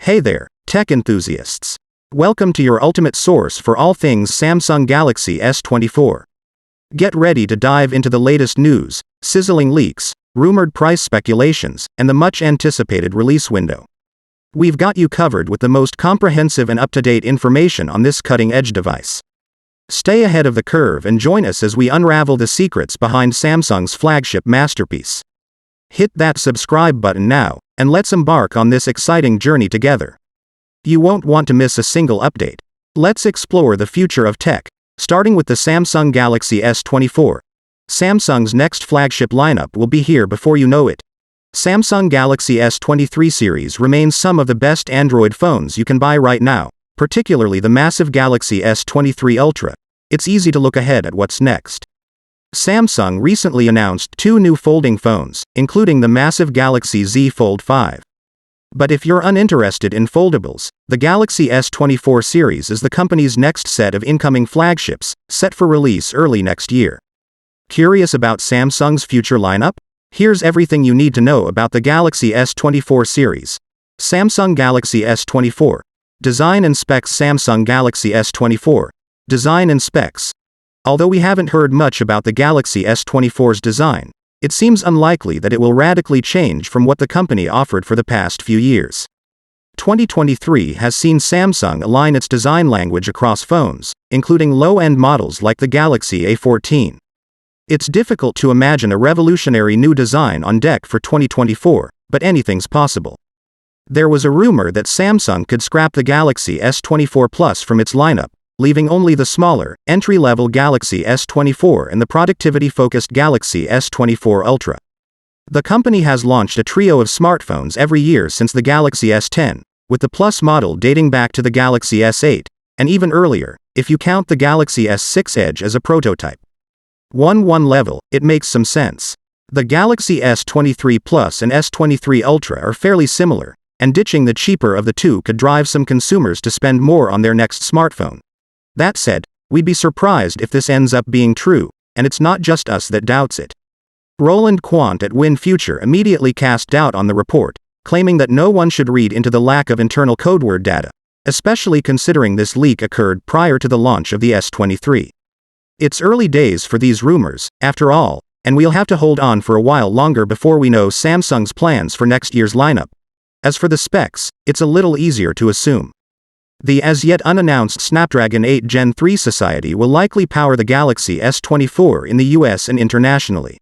Hey there, tech enthusiasts. Welcome to your ultimate source for all things Samsung Galaxy S24. Get ready to dive into the latest news, sizzling leaks, rumored price speculations, and the much-anticipated release window. We've got you covered with the most comprehensive and up-to-date information on this cutting-edge device. Stay ahead of the curve and join us as we unravel the secrets behind Samsung's flagship masterpiece. Hit that subscribe button now, and let's embark on this exciting journey together. You won't want to miss a single update. Let's explore the future of tech, starting with the Samsung Galaxy S24. Samsung's next flagship lineup will be here before you know it. Samsung Galaxy S23 series remains some of the best Android phones you can buy right now, particularly the massive Galaxy S23 Ultra. It's easy to look ahead at what's next. Samsung recently announced two new folding phones, including the massive Galaxy Z Fold 5. But if you're uninterested in foldables, the Galaxy S24 series is the company's next set of incoming flagships, set for release early next year. Curious about Samsung's future lineup? Here's everything you need to know about the Galaxy S24 series. Samsung Galaxy S24. Design and specs. Samsung Galaxy S24. Design and specs. Although we haven't heard much about the Galaxy S24's design, it seems unlikely that it will radically change from what the company offered for the past few years. 2023 has seen Samsung align its design language across phones, including low-end models like the Galaxy A14. It's difficult to imagine a revolutionary new design on deck for 2024, but anything's possible. There was a rumor that Samsung could scrap the Galaxy S24 Plus from its lineup, leaving only the smaller, entry-level Galaxy S24 and the productivity-focused Galaxy S24 Ultra. The company has launched a trio of smartphones every year since the Galaxy S10, with the Plus model dating back to the Galaxy S8, and even earlier, if you count the Galaxy S6 Edge as a prototype. One level, it makes some sense. The Galaxy S23 Plus and S23 Ultra are fairly similar, and ditching the cheaper of the two could drive some consumers to spend more on their next smartphone. That said, we'd be surprised if this ends up being true, and it's not just us that doubts it. Roland Quant at Win Future immediately cast doubt on the report, claiming that no one should read into the lack of internal codeword data, especially considering this leak occurred prior to the launch of the S23. It's early days for these rumors, after all, and we'll have to hold on for a while longer before we know Samsung's plans for next year's lineup. As for the specs, it's a little easier to assume. The as-yet unannounced Snapdragon 8 Gen 3 Society will likely power the Galaxy S24 in the US and internationally.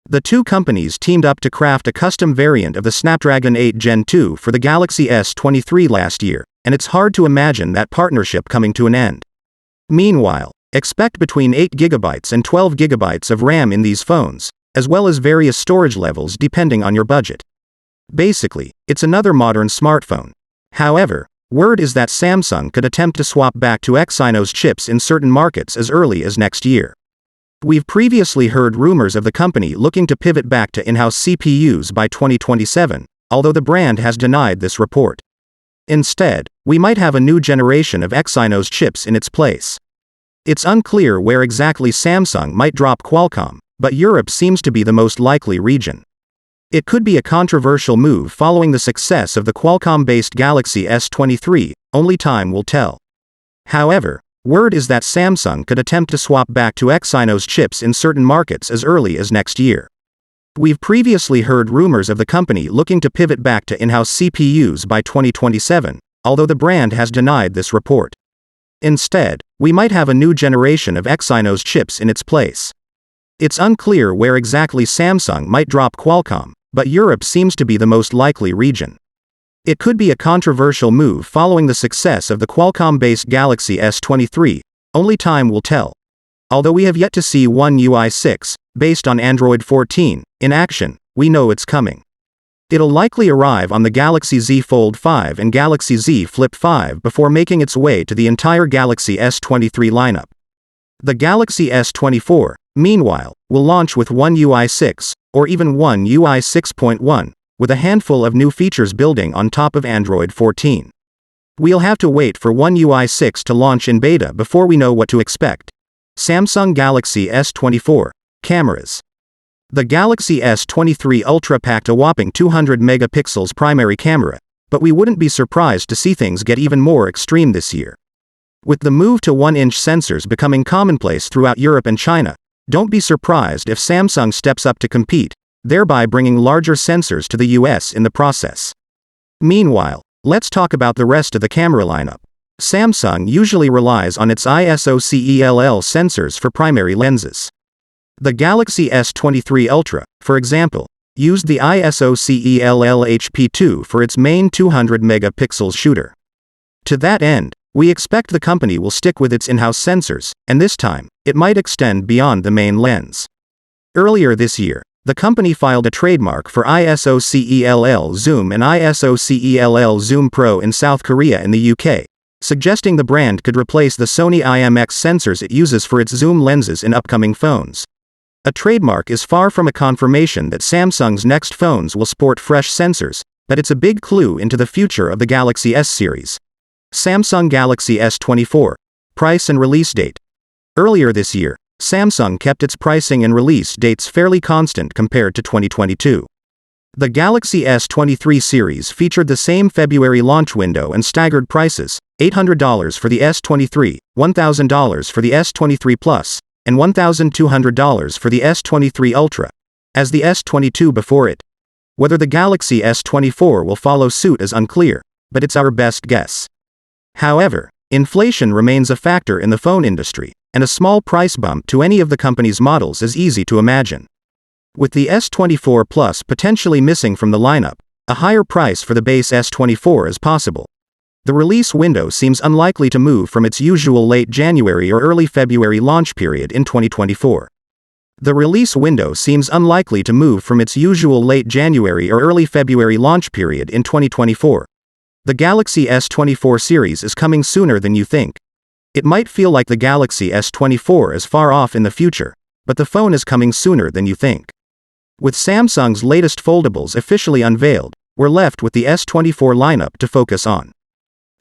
The two companies teamed up to craft a custom variant of the Snapdragon 8 Gen 2 for the Galaxy S23 last year, and it's hard to imagine that partnership coming to an end. Meanwhile, expect between 8GB and 12GB of RAM in these phones, as well as various storage levels depending on your budget. Basically, it's another modern smartphone. However, word is that Samsung could attempt to swap back to Exynos chips in certain markets as early as next year. We've previously heard rumors of the company looking to pivot back to in-house CPUs by 2027, although the brand has denied this report. Instead, we might have a new generation of Exynos chips in its place. It's unclear where exactly Samsung might drop Qualcomm, but Europe seems to be the most likely region. It could be a controversial move following the success of the Qualcomm-based Galaxy S23, only time will tell. However, word is that Samsung could attempt to swap back to Exynos chips in certain markets as early as next year. We've previously heard rumors of the company looking to pivot back to in-house CPUs by 2027, although the brand has denied this report. Instead, we might have a new generation of Exynos chips in its place. It's unclear where exactly Samsung might drop Qualcomm, but Europe seems to be the most likely region. It could be a controversial move following the success of the Qualcomm-based Galaxy S23, only time will tell. Although we have yet to see One UI 6, based on Android 14, in action, we know it's coming. It'll likely arrive on the Galaxy Z Fold 5 and Galaxy Z Flip 5 before making its way to the entire Galaxy S23 lineup. The Galaxy S24, meanwhile, will launch with One UI 6, or even One UI 6.1, with a handful of new features building on top of Android 14. We'll have to wait for One UI 6 to launch in beta before we know what to expect. Samsung Galaxy S24. Cameras. The Galaxy S23 Ultra packed a whopping 200 megapixels primary camera, But we wouldn't be surprised to see things get even more extreme this year. With the move to 1-inch sensors becoming commonplace throughout Europe and China, don't be surprised if Samsung steps up to compete, thereby bringing larger sensors to the US in the process. Meanwhile, let's talk about the rest of the camera lineup. Samsung usually relies on its ISO-CELL sensors for primary lenses. The Galaxy S23 Ultra, for example, used the ISO-CELL HP2 for its main 200 megapixels shooter. To that end, we expect the company will stick with its in-house sensors, and this time, it might extend beyond the main lens. Earlier this year, the company filed a trademark for ISO-CELL Zoom and ISO-CELL Zoom Pro in South Korea and the UK, suggesting the brand could replace the Sony IMX sensors it uses for its zoom lenses in upcoming phones. A trademark is far from a confirmation that Samsung's next phones will sport fresh sensors, but it's a big clue into the future of the Galaxy S series. Samsung Galaxy S24. Price and release date. Earlier this year, Samsung kept its pricing and release dates fairly constant compared to 2022. The Galaxy S23 series featured the same February launch window and staggered prices, $800 for the S23, $1,000 for the S23 Plus, and $1,200 for the S23 Ultra, as the S22 before it. Whether the Galaxy S24 will follow suit is unclear, but it's our best guess. However, inflation remains a factor in the phone industry, and a small price bump to any of the company's models is easy to imagine. With the S24 Plus potentially missing from the lineup, a higher price for the base S24 is possible. The release window seems unlikely to move from its usual late January or early February launch period in 2024. The release window seems unlikely to move from its usual late January or early February launch period in 2024. The Galaxy S24 series is coming sooner than you think. It might feel like the Galaxy S24 is far off in the future, but the phone is coming sooner than you think. With Samsung's latest foldables officially unveiled, we're left with the S24 lineup to focus on.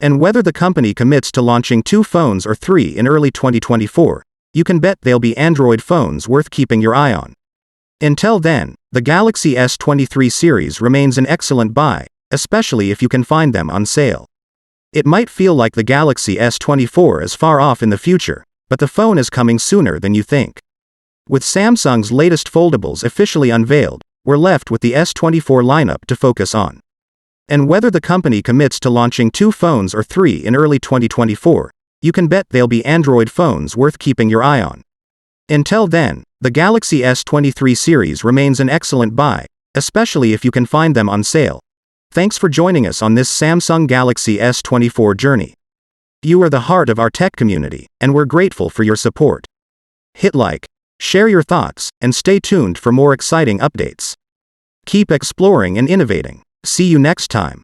And whether the company commits to launching 2 phones or 3 in early 2024, you can bet they'll be Android phones worth keeping your eye on. Until then, the Galaxy S23 series remains an excellent buy, especially if you can find them on sale. It might feel like the Galaxy S24 is far off in the future, but the phone is coming sooner than you think. With Samsung's latest foldables officially unveiled, we're left with the S24 lineup to focus on. And whether the company commits to launching 2 phones or 3 in early 2024, you can bet they'll be Android phones worth keeping your eye on. Until then, the Galaxy S23 series remains an excellent buy, especially if you can find them on sale. Thanks for joining us on this Samsung Galaxy S24 journey. You are the heart of our tech community, and we're grateful for your support. Hit like, share your thoughts, and stay tuned for more exciting updates. Keep exploring and innovating. See you next time.